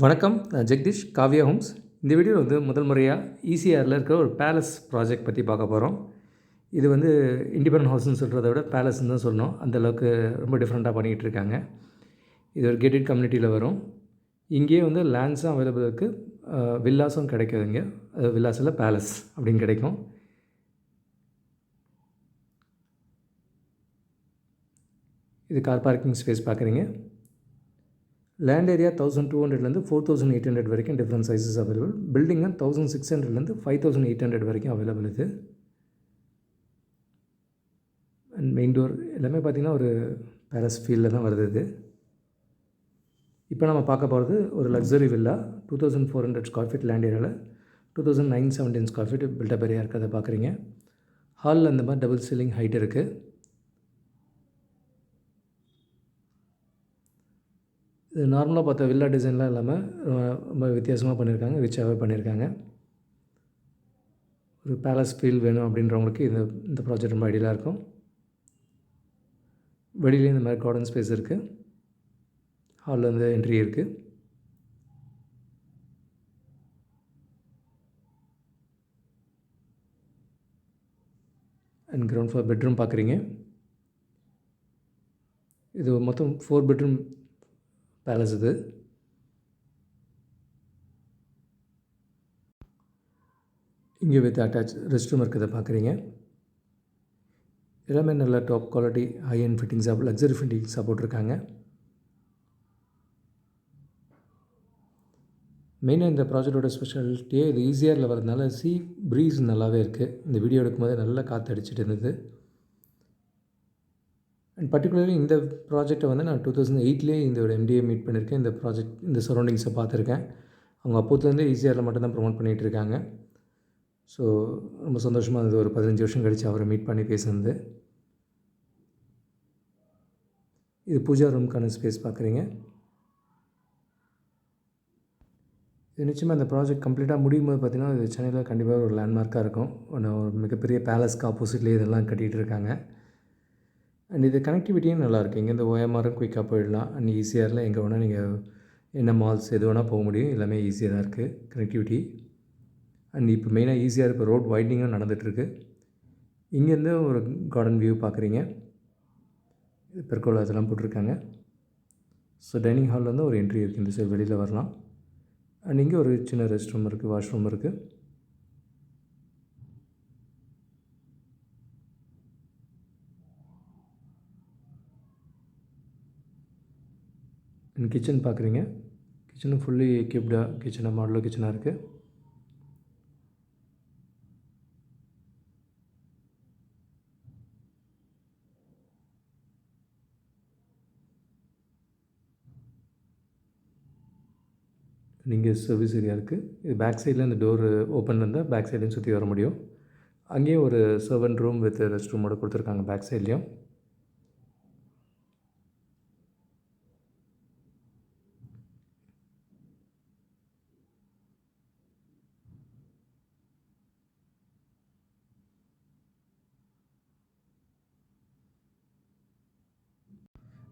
வணக்கம். நான் ஜெகதீஷ், காவ்யா ஹோம்ஸ். இந்த வீடியோவில் முதல் முறையாக ஈசிஆரில் இருக்கிற ஒரு பேலஸ் ப்ராஜெக்ட் பற்றி பார்க்க போகிறோம். இது இண்டிபெண்டன்ட் ஹவுஸ்ன்னு சொல்கிறத விட பேலஸ்ன்னு தான் சொல்லணும். அந்தளவுக்கு ரொம்ப டிஃப்ரெண்ட்டாக பண்ணிகிட்டு இருக்காங்க. இது ஒரு கேட்டட் கம்யூனிட்டியில் வரும். இங்கேயே லேண்ட்ஸும் அவைலபிள் இருக்குது, வில்லாஸும் கிடைக்குது. இங்கே வில்லாஸில் பேலஸ் அப்படின்னு கிடைக்கும். இது கார் பார்க்கிங் ஸ்பேஸ் பார்க்குறீங்க. லேண்ட் ஏரியா 1200 4800 வரைக்கும் டிஃப்ரெண்ட் சைஸஸ் அவைலபிள். பில்டிங்கு 1600 5800 வரைக்கும் அவைலபிள். இது அண்ட் மெயின் டோர் எல்லாமே பார்த்திங்கன்னா ஒரு பேலஸ் ஃபீல்டில் தான் வருது. இது இப்போ நம்ம பார்க்க போகிறது ஒரு luxury villa. 2400 square feet land ஏரியாவில் 2917 ஸ்கொயர் ஃபீட் பில்டப் ஏரியா இருக்கிறத பார்க்குறீங்க. ஹாலில் இந்த மாதிரி டபுள் சீலிங் ஹைட் இருக்குது. இது நார்மலாக பார்த்தா வில்லா டிசைன்லாம் இல்லாமல் ரொம்ப வித்தியாசமாக பண்ணியிருக்காங்க, ரிச்சாகவே பண்ணியிருக்காங்க. ஒரு பேலஸ் ஃபீல் வேணும் அப்படின்றவங்களுக்கு இந்த ப்ராஜெக்ட் ரொம்ப ஐடியலாக இருக்கும். வெளியிலேயும் இந்த மாதிரி கார்டன் ஸ்பேஸ் இருக்குது. ஹாலில் என்ட்ரி இருக்குது. அண்ட் கிரவுண்ட் ஃப்ளோர் பெட்ரூம் பார்க்குறீங்க. இது மொத்தம் 4 பெட்ரூம் பேலஸ். இது இங்கே வித் அட்டாச் ரெஸ்ட் ரூம் இருக்கிறத பார்க்குறீங்க. எல்லாமே நல்ல டாப் குவாலிட்டி ஹை அண்ட் ஃபிட்டிங்ஸாக லக்ஸரி ஃபிட்டிங்ஸாக போட்டிருக்காங்க. மெயினாக இந்த ப்ராஜெக்டோட ஸ்பெஷாலிட்டியே இது ஈஸியாக வரதுனால ப்ரீஸ் நல்லாவே இருக்குது. இந்த வீடியோ எடுக்கும்போது நல்லா காற்று அடிச்சிட்டு இருந்தது. அண்ட் பர்டிகுலர்லி இந்த ப்ராஜெக்டை நான் 2008 இதோட எம்டிஏ மீட் பண்ணியிருக்கேன். இந்த ப்ராஜெக்ட் இந்த சரௌண்டிங்ஸை பார்த்துருக்கேன். அவங்க அப்போத்துலேருந்தே ஈஸியாக மட்டும்தான் ப்ரொமோட் பண்ணிகிட்டு இருக்காங்க. ஸோ ரொம்ப சந்தோஷமாக இருந்தது ஒரு 15 வருஷம் கழித்து அவரை மீட் பண்ணி பேசுனது. இது பூஜா ரூமுக்கான ஸ்பேஸ் பார்க்குறீங்க. இது நிச்சயமாக இந்த ப்ராஜெக்ட் கம்ப்ளீட்டாக முடியும் போது பார்த்திங்கன்னா இது சென்னையில் கண்டிப்பாக ஒரு லேண்ட்மார்க்காக இருக்கும். ஒரு மிகப்பெரிய பேலஸ்க்கு ஆப்போசிட்லேயே இதெல்லாம் கட்டிகிட்டு இருக்காங்க. அண்ட் இது கனெக்டிவிட்டியும் நல்லாயிருக்கு. இங்கேருந்து ஓஎம்ஆரும் குயிக்காக போயிடலாம். அண்ட் ஈஸியாரில் எங்கே வேணால் நீங்கள் என்ன மால்ஸ் எது வேணால் போக முடியும். எல்லாமே ஈஸியாக தான் இருக்குது கனெக்டிவிட்டி. அண்ட் இப்போ மெயினாக ஈஸியாக இப்போ ரோட் வைடனிங்கும் நடந்துகிட்ருக்கு. இங்கேருந்து ஒரு கார்டன் வியூ பார்க்குறீங்க. பெர்கோலா அதெல்லாம் போட்டிருக்காங்க. ஸோ டைனிங் ஹாலில் ஒரு என்ட்ரி இருக்குது. இந்த சைடு வெளியில் வரலாம். அண்ட் இங்கே ஒரு சின்ன ரெஸ்ட் ரூம் இருக்குது, வாஷ்ரூம் இருக்குது. அண்ட் கிச்சன் பார்க்குறீங்க. கிச்சனும் ஃபுல்லி எக்யூப்டாக கிச்சனாக மாடலோ கிச்சனாக இருக்குது. இங்கே சர்வீஸ் ஏரியா இருக்குது. இது பேக் சைடில் இந்த டோர் ஓப்பன் இருந்தால் பேக் சைட்லையும் சுற்றி வர முடியும். அங்கேயும் ஒரு சர்வன்ட் ரூம் வித் ரெஸ்ட் ரூமோடு கொடுத்துருக்காங்க பேக் சைட்லேயும்.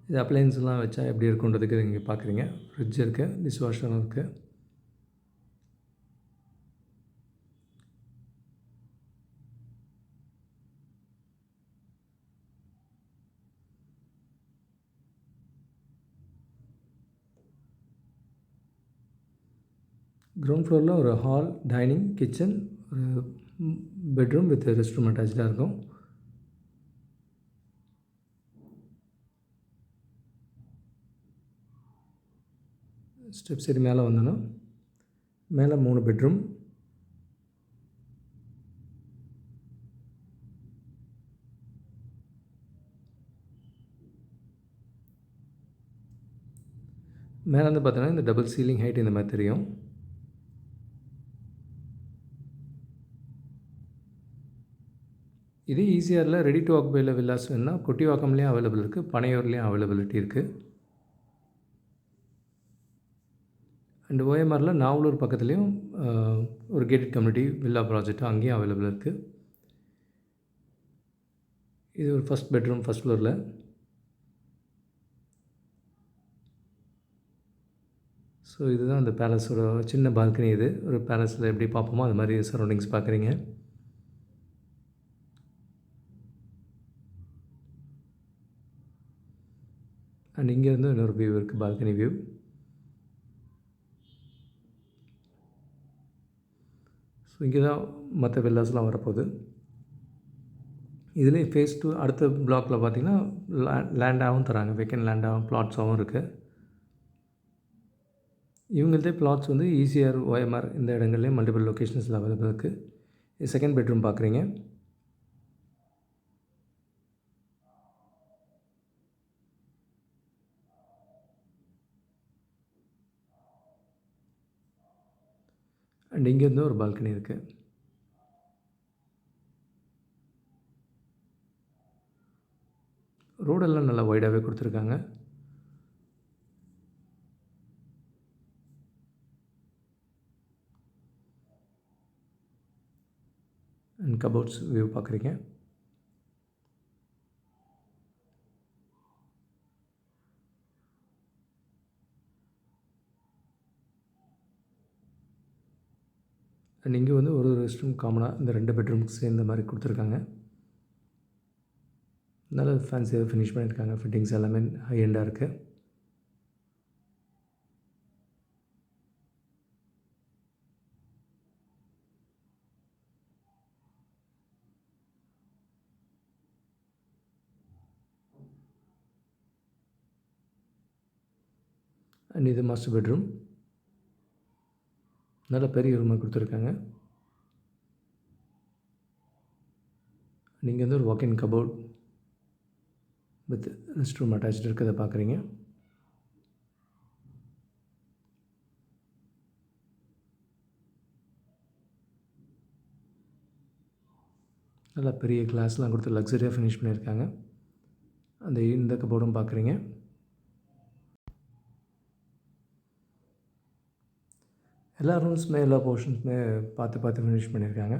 இது அப்ளையன்ஸ்லாம் வச்சா எப்படி இருக்குன்றதுக்கு இங்கே பார்க்குறீங்க. ஃப்ரிட்ஜ் இருக்குது, டிஷ் வாஷரும் இருக்குது. கிரவுண்ட் ஃப்ளோரில் ஒரு ஹால், டைனிங், கிச்சன், ஒரு பெட்ரூம் வித் ரெஸ்ட் ரூம் அட்டாச்சாக இருக்கும். ஸ்டெப்ஸ் ஏறி மேலே வந்தோன்னா மேலே 3 பெட்ரூம். மேலே பார்த்தோன்னா இந்த டபுள் சீலிங் ஹைட் இந்த மாதிரி தெரியும். இது ஈஸியாரில் ரெடி டு ஆக்குபையில் வில்லாஸ் வேணுன்னா கொட்டிவாக்கம்லேயும் அவைலபிள் இருக்குது, பனையூர்லேயும் அவைலபிலிட்டி இருக்குது. அண்ட் ஓஎம்ஆரில் நாவலூர் பக்கத்துலேயும் ஒரு கேட்டட் கம்யூனிட்டி வில்லா ப்ராஜெக்ட் அங்கேயும் அவைலபிள் இருக்குது. இது ஒரு ஃபஸ்ட் பெட்ரூம் ஃபஸ்ட் ஃப்ளோரில். ஸோ இதுதான் அந்த பேலஸோட சின்ன பால்கனி. இது ஒரு பேலஸில் எப்படி பார்ப்போமோ அது மாதிரி சரௌண்டிங்ஸ் பார்க்குறீங்க. அண்ட் இங்கேருந்து இன்னொரு வியூ இருக்குது, பால்கனி வியூ. ஸோ இங்கே தான் மற்ற வில்லாஸ்லாம் வரப்போகுது. இதுலேயே ஃபேஸ் 2 அடுத்த பிளாக்கில் பார்த்திங்கன்னா லேண்டாகவும் தராங்க, வேக்கன்ட் லேண்டாகவும் பிளாட்ஸாகவும் இருக்குது. இவங்கள்தே பிளாட்ஸ் வந்து ECR, OMR இந்த இடங்கள்லேயும் மல்டிபிள் லொக்கேஷன்ஸில் அவைலபிள் இருக்குது. இது செகண்ட் பெட்ரூம் பார்க்குறீங்க. அண்ட் இங்கேருந்து ஒரு பால்கனி இருக்குது. ரோடெல்லாம் நல்லா வைடாகவே கொடுத்துருக்காங்க. அண்ட் கபோர்ட்ஸ் வியூ பார்க்குறீங்க. அண்ட் இங்கே வந்து ஒரு ரெஸ்ட் ரூம் காமனாக இந்த 2 பெட்ரூம்க்கு சேர்ந்த மாதிரி கொடுத்துருக்காங்க. நல்ல ஃபேன்சியாக ஃபினிஷ் பண்ணியிருக்காங்க. ஃபிட்டிங்ஸ் எல்லாமே ஹை எண்டாக இருக்குது. அண்ட் இது மாஸ்டர் பெட்ரூம். நல்ல பெரிய ரூமாக கொடுத்துருக்காங்க. நீங்கள் வந்து ஒரு walk in cupboard with rest room attached இருக்கிறத பார்க்குறீங்க. நல்லா பெரிய கிளாஸ்லாம் கொடுத்து லக்ஸரியாக ஃபினிஷ் பண்ணியிருக்காங்க. இந்த கபோர்டும் பார்க்குறீங்க. எல்லா ரூம்ஸுமே எல்லா போர்ஷன்ஸுமே பார்த்து ஃபினிஷ் பண்ணியிருக்காங்க.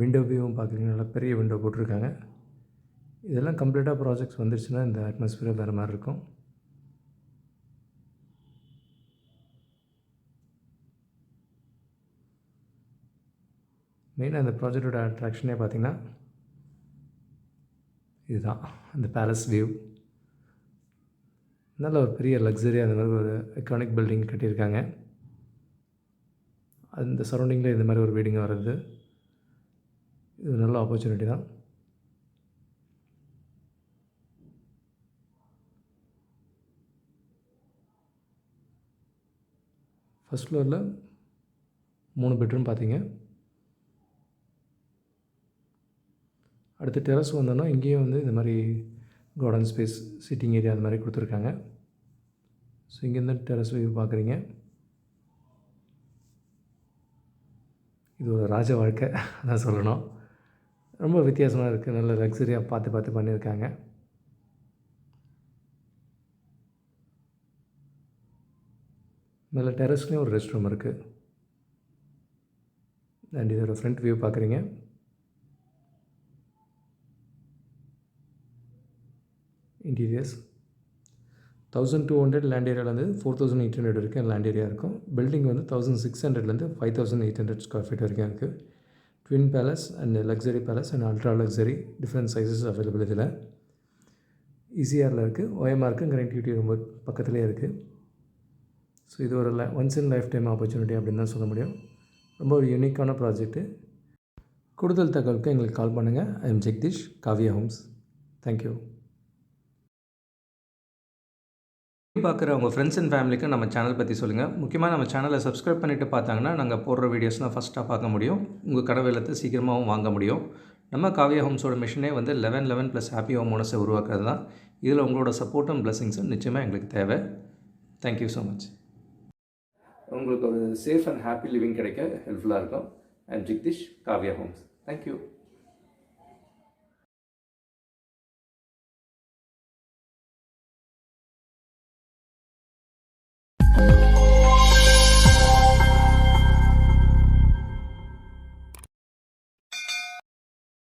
விண்டோ வியூவும் பார்க்குறீங்க, நல்லா பெரிய விண்டோ போட்டிருக்காங்க. இதெல்லாம் கம்ப்ளீட்டாக ப்ராஜெக்ட்ஸ் வந்துருச்சுன்னா இந்த அட்மாஸ்பியர் வேறு மாதிரி இருக்கும். மெயினாக இந்த ப்ராஜெக்டோட அட்ராக்ஷனே பார்த்திங்கன்னா இதுதான், அந்த பேலஸ் வியூ. நல்ல ஒரு பெரிய லக்ஸரியாக அந்த மாதிரி ஒரு ஐகானிக் பில்டிங் கட்டியிருக்காங்க. அந்த சரௌண்டிங்கில் இந்த மாதிரி ஒரு வீடிங் வர்றது இது நல்ல ஆப்பர்ச்சுனிட்டி தான். ஃபஸ்ட் ஃப்ளோரில் 3 பெட்ரூம் பார்த்தீங்க. அடுத்து டெரஸ் வந்தோன்னா இங்கேயும் வந்து இந்த மாதிரி கார்டன் ஸ்பேஸ், சிட்டிங் ஏரியா அந்த மாதிரி கொடுத்துருக்காங்க. ஸோ இங்கேருந்து டெரஸ் வியூ பார்க்குறீங்க. இது ஒரு ராஜ வாழ்க்கை தான் சொல்லணும். ரொம்ப வித்தியாசமாக இருக்குது. நல்ல லக்ஸரியாக பார்த்து பண்ணியிருக்காங்க. மேலே டெரஸ்லேயும் ஒரு ரெஸ்ட் ரூம் இருக்குது. அண்ட் இதோட ஃப்ரண்ட் வியூ பார்க்குறீங்க. இன்டீரியர்ஸ் 1200 லேண்ட் ஏரியாவிலேருந்து 4800 வரைக்கும் லேண்ட் ஏரியா இருக்கும். பில்டிங் வந்து 1600லேருந்து 5800 ஸ்கொயர் ஃபீட் வரைக்கும் இருக்குது. Twin palace and luxury palace and ultra luxury different sizes available இதில். ECRல இருக்குது, OMRக்கு கனெக்டிவிட்டி ரொம்ப பக்கத்துலேயே இருக்குது. ஸோ இது ஒரு once in life time opportunity அப்படின்னு தான் சொல்ல முடியும். ரொம்ப ஒரு யூனிக்கான ப்ராஜெக்ட்டு. கூடுதல் தகவலுக்கு எங்களுக்கு கால் பண்ணுங்கள். I am Jagadish, Kavya Homes. Thank you. பார்க்குற உங்கள் ஃப்ரெண்ட்ஸ் அண்ட் ஃபேமிலிக்கு நம்ம சேனல் பற்றி சொல்லுங்கள். முக்கியமாக நம்ம சேனலை சப்ஸ்கிரைப் பண்ணிவிட்டு பார்த்தாங்கன்னா நாங்கள் போடுற வீடியோஸ்லாம் ஃபஸ்ட்டாக பார்க்க முடியும். உங்கள் கடை வெள்ளத்தை சீக்கிரமாகவும் வாங்க முடியும். நம்ம காவியா ஹோம்ஸோட மிஷனே வந்து 11 + ஹாப்பி ஹோம் ஓனர்ஸை உருவாக்குறது தான். இதில் உங்களோட சப்போர்ட்டும் பிளஸிங்ஸும் நிச்சயமாக எங்களுக்கு தேவை. Thank you so much. உங்களுக்கு ஒரு சேஃப் அண்ட் ஹாப்பி லிவிங் கிடைக்க ஹெல்ப்ஃபுல்லாக இருக்கும். I am Jagadish, Kavya Homes. Thank you.